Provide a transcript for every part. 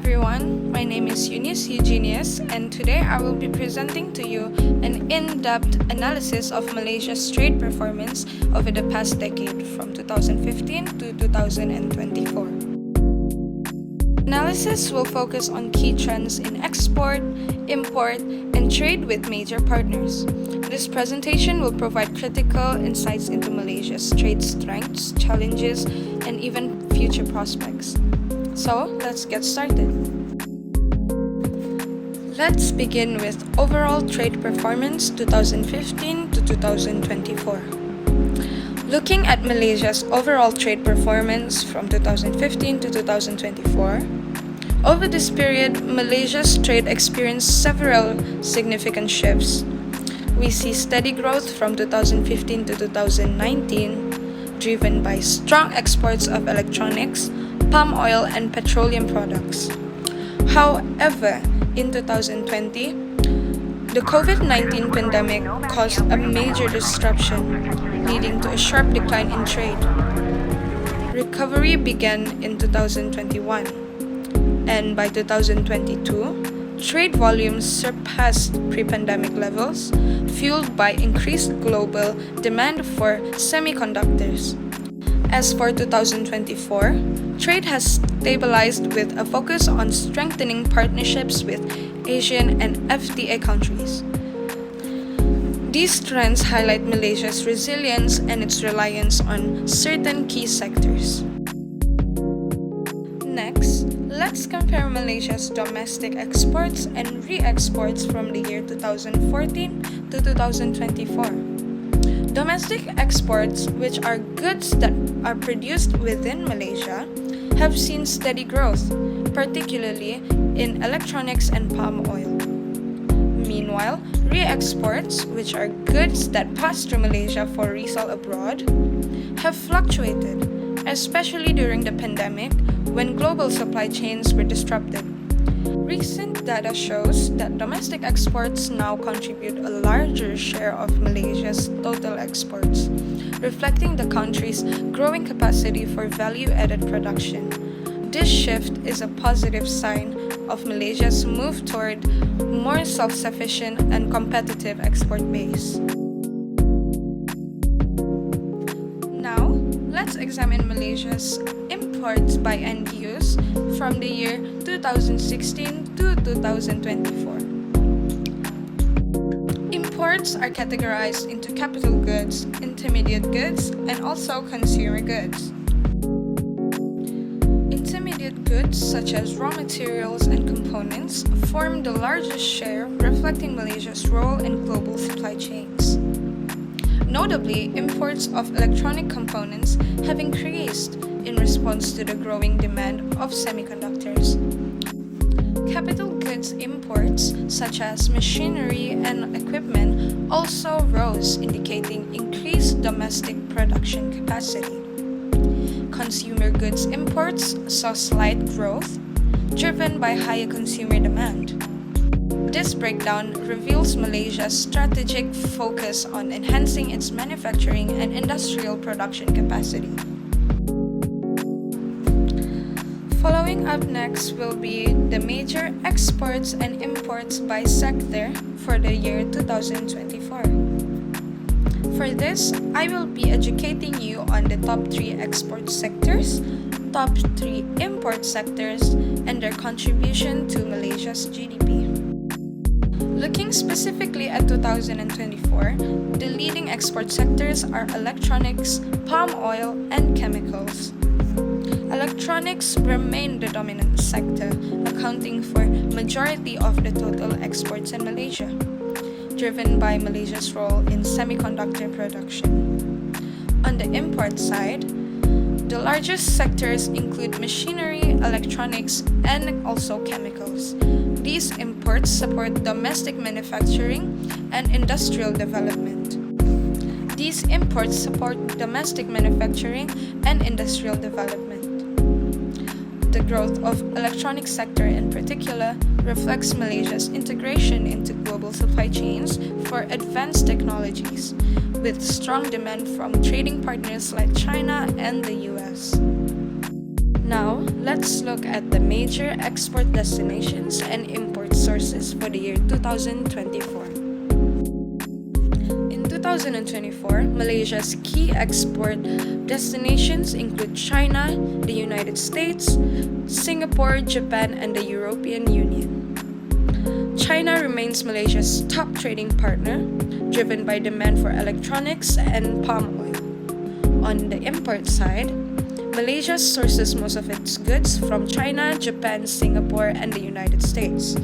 everyone, my name is Eunice Eugenius, and today I will be presenting to you an in-depth analysis of Malaysia's trade performance over the past decade from 2015 to 2024. Analysis will focus on key trends in export, import, and trade with major partners. This presentation will provide critical insights into Malaysia's trade strengths, challenges, and even future prospects. So, let's get started. Let's begin with overall trade performance 2015 to 2024. Looking at Malaysia's overall trade performance from 2015 to 2024, over this period, Malaysia's trade experienced several significant shifts. We see steady growth from 2015 to 2019, driven by strong exports of electronics, palm oil, and petroleum products. However, in 2020, the COVID-19 pandemic caused a major disruption, leading to a sharp decline in trade. Recovery began in 2021, and by 2022, trade volumes surpassed pre-pandemic levels, fueled by increased global demand for semiconductors. As for 2024, trade has stabilized with a focus on strengthening partnerships with Asian and FTA countries. These trends highlight Malaysia's resilience and its reliance on certain key sectors. Next, let's compare Malaysia's domestic exports and re-exports from the year 2014 to 2024. Domestic exports, which are goods that are produced within Malaysia, have seen steady growth, particularly in electronics and palm oil. Meanwhile, re-exports, which are goods that pass through Malaysia for resale abroad, have fluctuated, especially during the pandemic when global supply chains were disrupted. Recent data shows that domestic exports now contribute a larger share of Malaysia's total exports, reflecting the country's growing capacity for value-added production. This shift is a positive sign of Malaysia's move toward more self-sufficient and competitive export base. Now, let's examine Malaysia's imports by end use from the year 2016 to 2024. Imports are categorized into capital goods, intermediate goods, and also consumer goods. Intermediate goods, such as raw materials and components, form the largest share, reflecting Malaysia's role in global supply chains. Notably, imports of electronic components have increased in response to the growing demand of semiconductors. Capital goods imports, such as machinery and equipment, also rose, indicating increased domestic production capacity. Consumer goods imports saw slight growth, driven by higher consumer demand. This breakdown reveals Malaysia's strategic focus on enhancing its manufacturing and industrial production capacity. Following up next will be the major exports and imports by sector for the year 2024. For this, I will be educating you on the top 3 export sectors, top 3 import sectors, and their contribution to Malaysia's GDP. Looking specifically at 2024, the leading export sectors are electronics, palm oil, and chemicals. Electronics remain the dominant sector, accounting for majority of the total exports in Malaysia, driven by Malaysia's role in semiconductor production. On the import side, the largest sectors include machinery, electronics, and also chemicals. These imports support domestic manufacturing and industrial development. These imports support domestic manufacturing and industrial development. The growth of electronics sector in particular reflects Malaysia's integration into global supply chains for advanced technologies, with strong demand from trading partners like China and the US. Now, let's look at the major export destinations and import sources for the year 2024. In 2024, Malaysia's key export destinations include China, the United States, Singapore, Japan, and the European Union. China remains Malaysia's top trading partner, driven by demand for electronics and palm oil. On the import side, Malaysia sources most of its goods from China, Japan, Singapore, and the United States.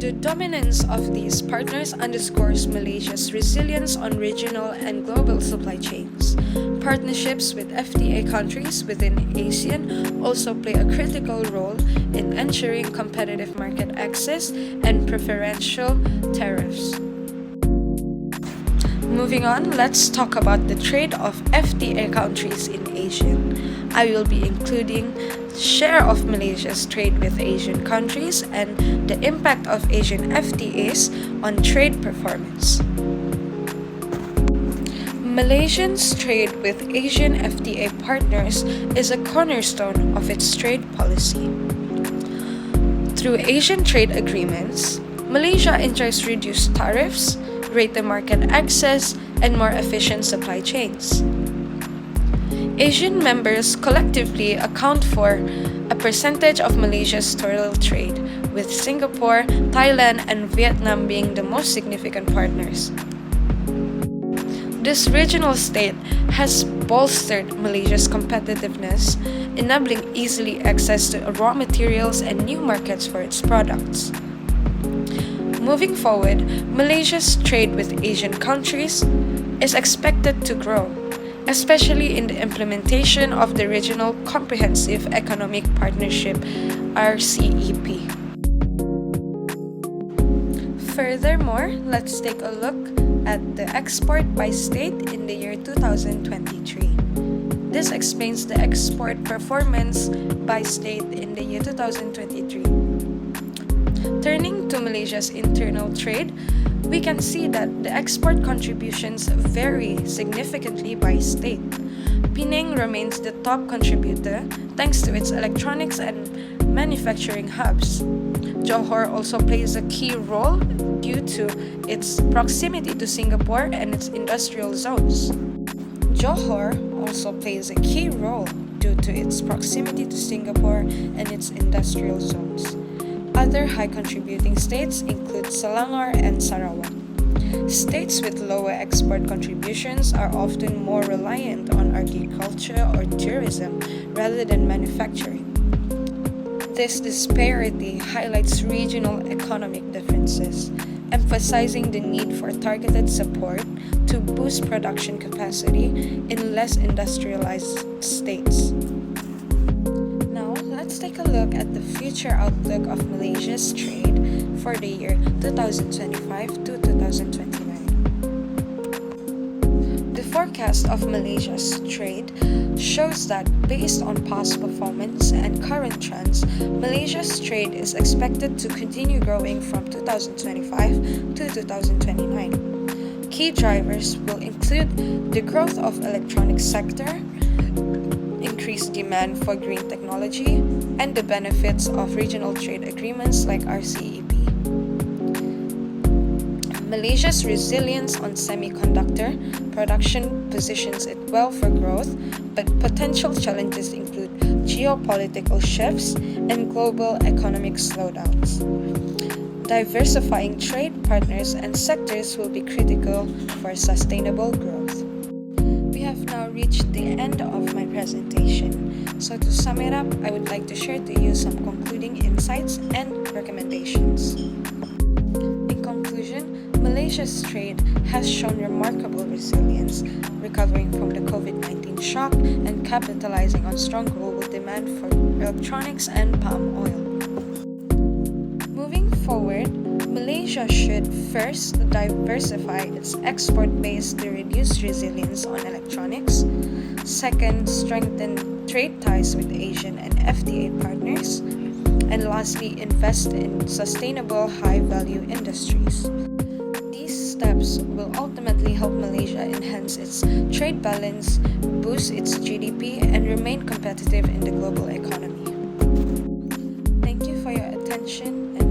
The dominance of these partners underscores Malaysia's resilience on regional and global supply chains. Partnerships with FTA countries within ASEAN also play a critical role in ensuring competitive market access and preferential tariffs. Moving on, let's talk about the trade of FTA countries in Asia. I will be including share of Malaysia's trade with Asian countries and the impact of Asian FTAs on trade performance. Malaysia's trade with Asian FTA partners is a cornerstone of its trade policy. Through Asian trade agreements, Malaysia enjoys reduced tariffs, greater market access, and more efficient supply chains. Asian members collectively account for a percentage of Malaysia's total trade, with Singapore, Thailand, and Vietnam being the most significant partners. This regional state has bolstered Malaysia's competitiveness, enabling easily access to raw materials and new markets for its products. Moving forward, Malaysia's trade with Asian countries is expected to grow, especially in the implementation of the Regional Comprehensive Economic Partnership (RCEP). Furthermore, let's take a look at the export by state in the year 2023. This explains the export performance by state in the year 2023. Turning to Malaysia's internal trade, we can see that the export contributions vary significantly by state. Penang remains the top contributor thanks to its electronics and manufacturing hubs. Johor also plays a key role due to its proximity to Singapore and its industrial zones. Johor also plays a key role due to its proximity to Singapore and its industrial zones. Other high-contributing states include Selangor and Sarawak. States with lower export contributions are often more reliant on agriculture or tourism rather than manufacturing. This disparity highlights regional economic differences, emphasizing the need for targeted support to boost production capacity in less industrialized states. Now, let's take a look at the future outlook of Malaysia's trade for the year 2025 to 2029. The forecast of Malaysia's trade shows that based on past performance and current trends, Malaysia's trade is expected to continue growing from 2025 to 2029. Key drivers will include the growth of electronics sector, increased demand for green technology, and the benefits of regional trade agreements like RCEP. Malaysia's resilience on semiconductor production positions it well for growth, but potential challenges include geopolitical shifts and global economic slowdowns. Diversifying trade partners and sectors will be critical for sustainable growth. We have now reached the end of my presentation. So to sum it up, I would like to share to you some concluding insights and recommendations. In conclusion, Malaysia's trade has shown remarkable resilience, recovering from the COVID-19 shock and capitalizing on strong global demand for electronics and palm oil. Moving forward, Malaysia should first diversify its export base to reduce reliance on electronics. Second, strengthen trade ties with Asian and FTA partners. And lastly, invest in sustainable high-value industries. These steps steps will ultimately help Malaysia enhance its trade balance, boost its GDP, and remain competitive in the global economy. Thank you for your attention and